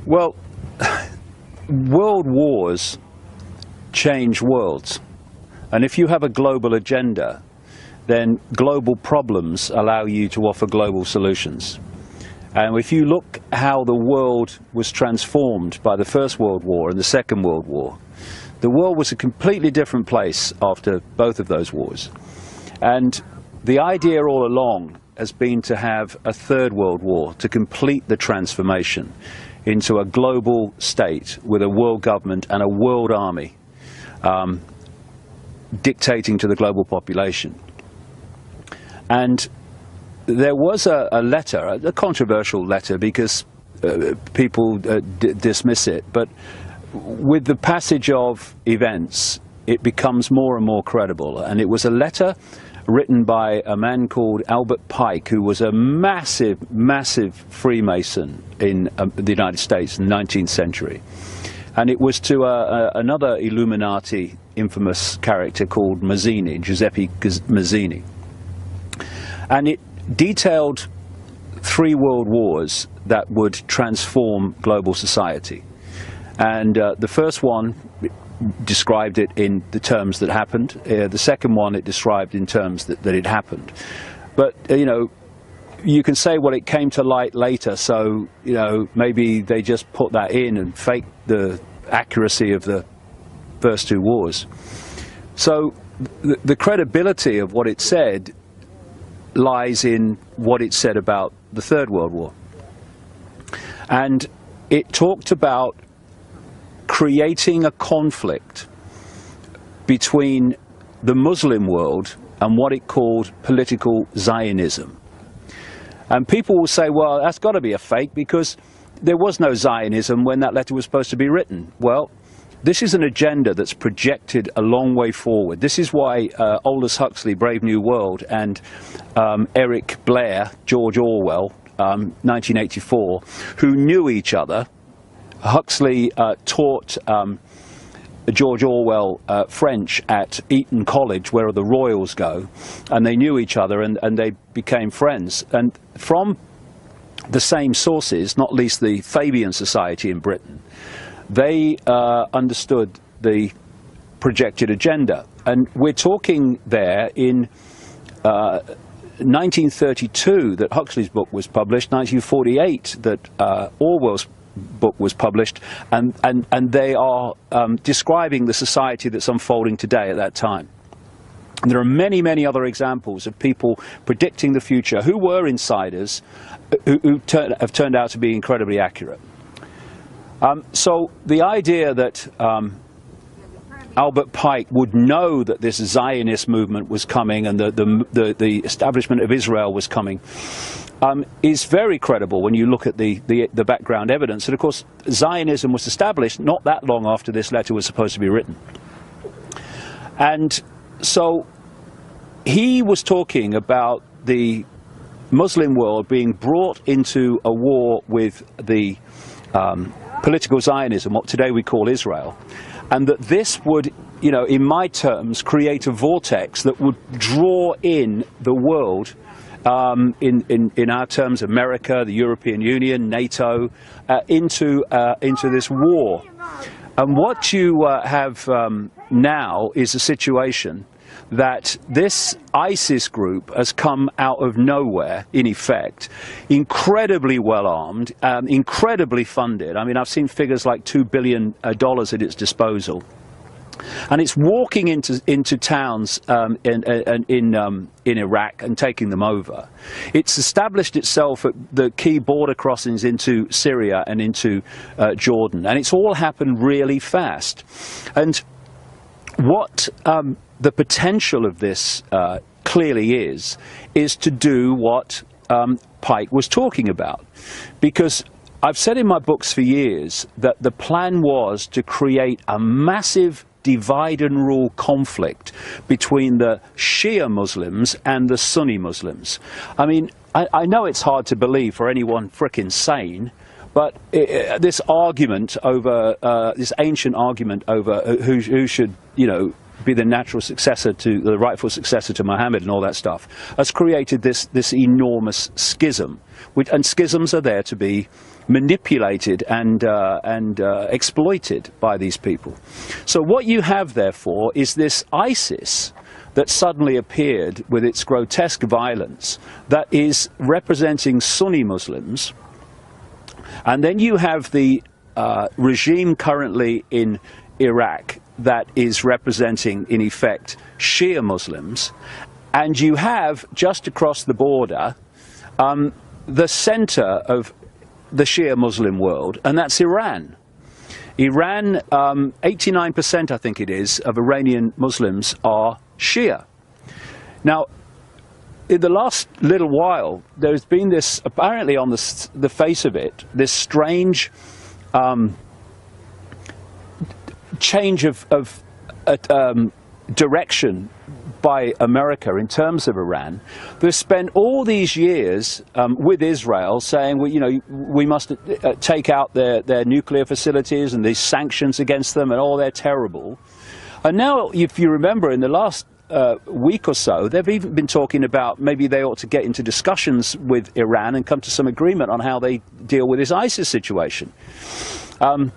Well, world wars change worlds. And if you have a global agenda, then global problems allow you to offer global solutions. And if you look how the world was transformed by the First World War and the Second World War, the world was a completely different place after both of those wars. And the idea all along has been to have a third world war to complete the transformation into a global state with a world government and a world army dictating to the global population. And there was a letter, a controversial letter, because people dismiss it, but with the passage of events, it becomes more and more credible. And it was a letter written by a man called Albert Pike, who was a massive, massive Freemason in the United States in the 19th century. And it was to another Illuminati infamous character called Mazzini, Giuseppe Mazzini. And it detailed 3 world wars that would transform global society. And the first one described it in the terms that happened. The second one it described in terms that it happened. But, you know, you can say, well, it came to light later, so, you know, maybe they just put that in and faked the accuracy of the first 2 wars. So the credibility of what it said lies in what it said about the Third World War. And it talked about creating a conflict between the Muslim world and what it called political Zionism. And people will say, well, that's got to be a fake because there was no Zionism when that letter was supposed to be written. Well, this is an agenda that's projected a long way forward. This is why Aldous Huxley, Brave New World, and Eric Blair, George Orwell, 1984, who knew each other. Huxley taught George Orwell French at Eton College, where the royals go, and they knew each other and they became friends. And from the same sources, not least the Fabian Society in Britain, they understood the projected agenda. And we're talking there in 1932 that Huxley's book was published, 1948 that Orwell's book was published, and they are describing the society that's unfolding today at that time. And there are many, many other examples of people predicting the future who were insiders who have turned out to be incredibly accurate. So the idea that Albert Pike would know that this Zionist movement was coming and the establishment of Israel was coming is very credible when you look at the background evidence. And of course, Zionism was established not that long after this letter was supposed to be written. And so he was talking about the Muslim world being brought into a war with the political Zionism, what today we call Israel, and that this would, you know, in my terms, create a vortex that would draw in the world, in our terms, America, the European Union, NATO, into this war. And what you have now is a situation that this ISIS group has come out of nowhere, in effect, incredibly well armed, incredibly funded. I mean, I've seen figures like $2 billion at its disposal. And it's walking into towns in Iraq and taking them over. It's established itself at the key border crossings into Syria and into Jordan. And it's all happened really fast. And what the potential of this clearly is to do what Pike was talking about. Because I've said in my books for years that the plan was to create a massive divide and rule conflict between the Shia Muslims and the Sunni Muslims. I mean, I know it's hard to believe for anyone frickin' sane, but this argument over, this ancient argument over who should, you know, be the natural successor to the rightful successor to Muhammad and all that stuff, has created this enormous schism, and schisms are there to be manipulated and exploited by these people. So what you have, therefore, is this ISIS that suddenly appeared with its grotesque violence that is representing Sunni Muslims, and then you have the regime currently in Iraq that is representing, in effect, Shia Muslims, and you have, just across the border, the center of the Shia Muslim world, and that's Iran. Iran, 89%, I think it is, of Iranian Muslims are Shia. Now, in the last little while, there's been this, apparently on the face of it, this strange change of direction by America in terms of Iran. They've spent all these years with Israel saying, well, you know, we must take out their nuclear facilities and these sanctions against them, and all they're terrible. And now, if you remember, in the last week or so, they've even been talking about maybe they ought to get into discussions with Iran and come to some agreement on how they deal with this ISIS situation. And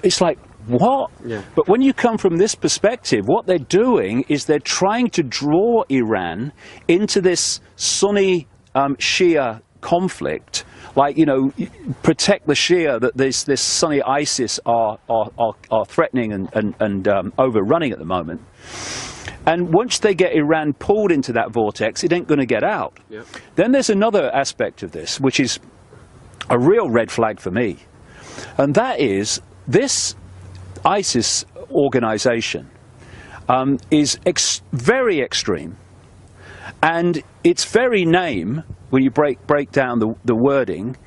it's like, what? Yeah. But when you come from this perspective, what they're doing is they're trying to draw Iran into this Sunni Shia conflict, like, you know, protect the Shia that this Sunni ISIS are threatening and overrunning at the moment. And once they get Iran pulled into that vortex, it ain't going to get out. Yep. Then there's another aspect of this, which is a real red flag for me. And that is, this ISIS organization is very extreme. And its very name, when you break down the wording,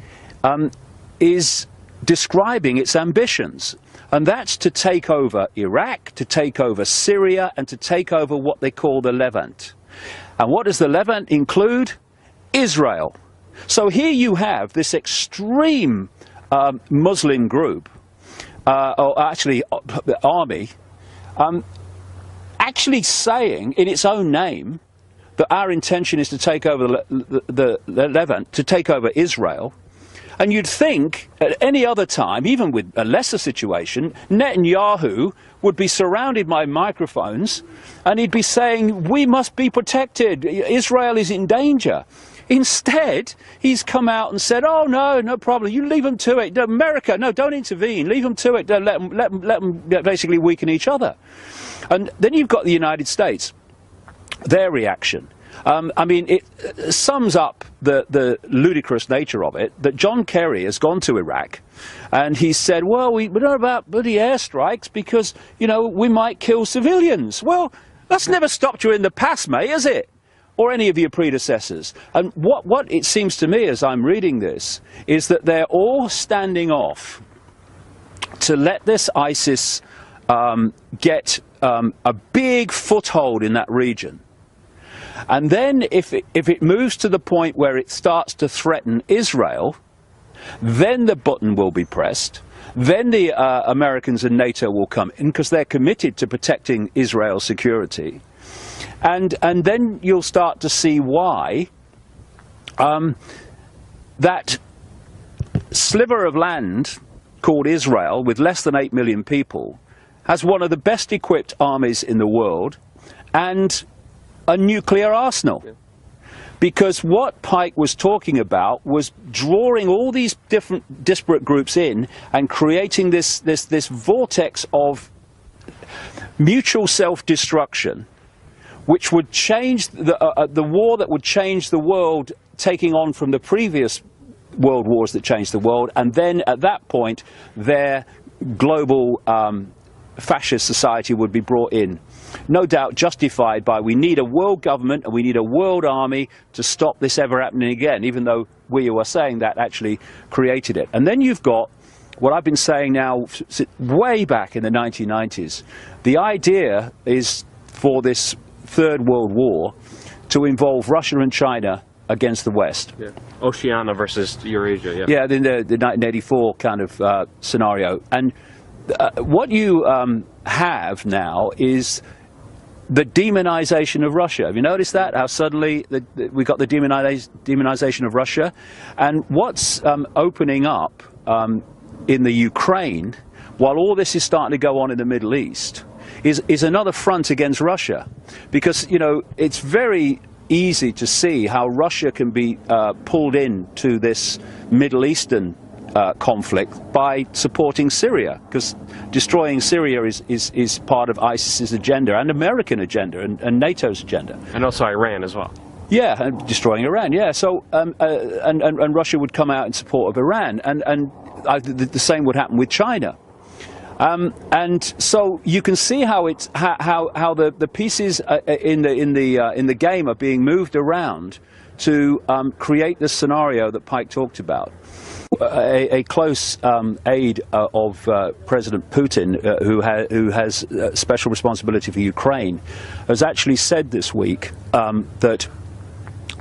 is describing its ambitions. And that's to take over Iraq, to take over Syria, and to take over what they call the Levant. And what does the Levant include? Israel. So here you have this extreme Muslim group, or actually the army, actually saying in its own name that our intention is to take over the Levant, to take over Israel. And you'd think at any other time, even with a lesser situation, Netanyahu would be surrounded by microphones and he'd be saying, we must be protected, Israel is in danger. Instead, he's come out and said, oh, no problem, you leave them to it. America, no, don't intervene, leave them to it, don't let them basically weaken each other. And then you've got the United States, their reaction. I mean, it sums up the ludicrous nature of it, that John Kerry has gone to Iraq and he said, well, we don't know about bloody airstrikes because, you know, we might kill civilians. Well, that's never stopped you in the past, mate, has it? Or any of your predecessors. And what it seems to me as I'm reading this is that they're all standing off to let this ISIS get a big foothold in that region. And then if it moves to the point where it starts to threaten Israel, then the button will be pressed. Then the Americans and NATO will come in because they're committed to protecting Israel's security. And then you'll start to see why that sliver of land called Israel, with less than 8 million people, has one of the best equipped armies in the world and a nuclear arsenal. Yeah. Because what Pike was talking about was drawing all these different disparate groups in and creating this vortex of mutual self-destruction, which would change the war that would change the world, taking on from the previous world wars that changed the world, and then at that point their global fascist society would be brought in. No doubt justified by, we need a world government and we need a world army to stop this ever happening again, even though we who are saying that actually created it. And then you've got what I've been saying now way back in the 1990s. The idea is for this Third World War to involve Russia and China against the West. Yeah. Oceania versus Eurasia, yeah. Yeah, the 1984 kind of scenario. And what you have now is the demonization of Russia. Have you noticed that? How suddenly we got the demonization of Russia? And what's opening up in the Ukraine, while all this is starting to go on in the Middle East, is another front against Russia. Because, you know, it's very easy to see how Russia can be pulled into this Middle Eastern conflict by supporting Syria, because destroying Syria is part of ISIS's agenda and American agenda and NATO's agenda. And also Iran as well. Yeah, and destroying Iran, yeah. So, and Russia would come out in support of Iran, and the same would happen with China. And so you can see how it's how the pieces in the game are being moved around to create the scenario that Pike talked about. A close aide of President Putin, who has special responsibility for Ukraine, has actually said this week that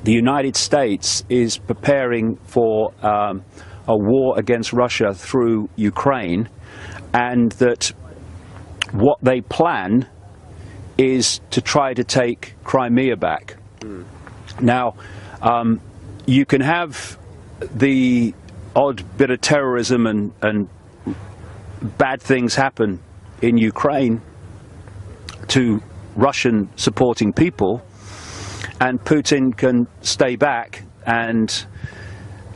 the United States is preparing for a war against Russia through Ukraine, and that what they plan is to try to take Crimea back. Now, you can have the odd bit of terrorism and bad things happen in Ukraine to Russian supporting people, and Putin can stay back and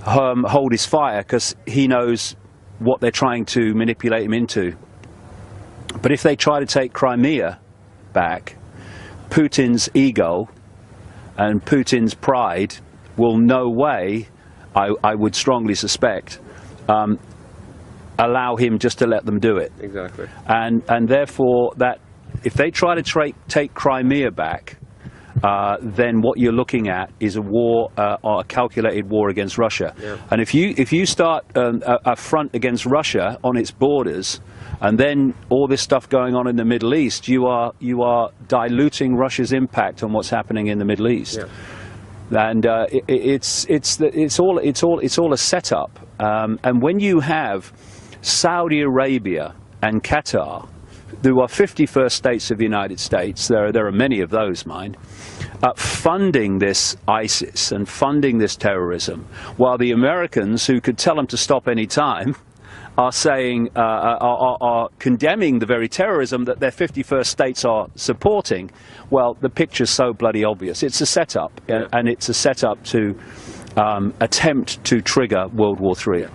hold his fire because he knows what they're trying to manipulate him into. But if they try to take Crimea back, Putin's ego and Putin's pride will no way, I would strongly suspect, allow him just to let them do it. Exactly. And therefore, that if they try to take Crimea back, then what you're looking at is a war, or a calculated war against Russia. Yeah. And if you start a front against Russia on its borders, and then all this stuff going on in the Middle East, you are diluting Russia's impact on what's happening in the Middle East. Yeah. And it's all a setup. And when you have Saudi Arabia and Qatar, who are 51st states of the United States, there are many of those, mind, funding this ISIS and funding this terrorism, while the Americans, who could tell them to stop any time, are saying, are condemning the very terrorism that their 51st states are supporting. Well, the picture's so bloody obvious. It's a setup, and it's a setup to attempt to trigger World War III.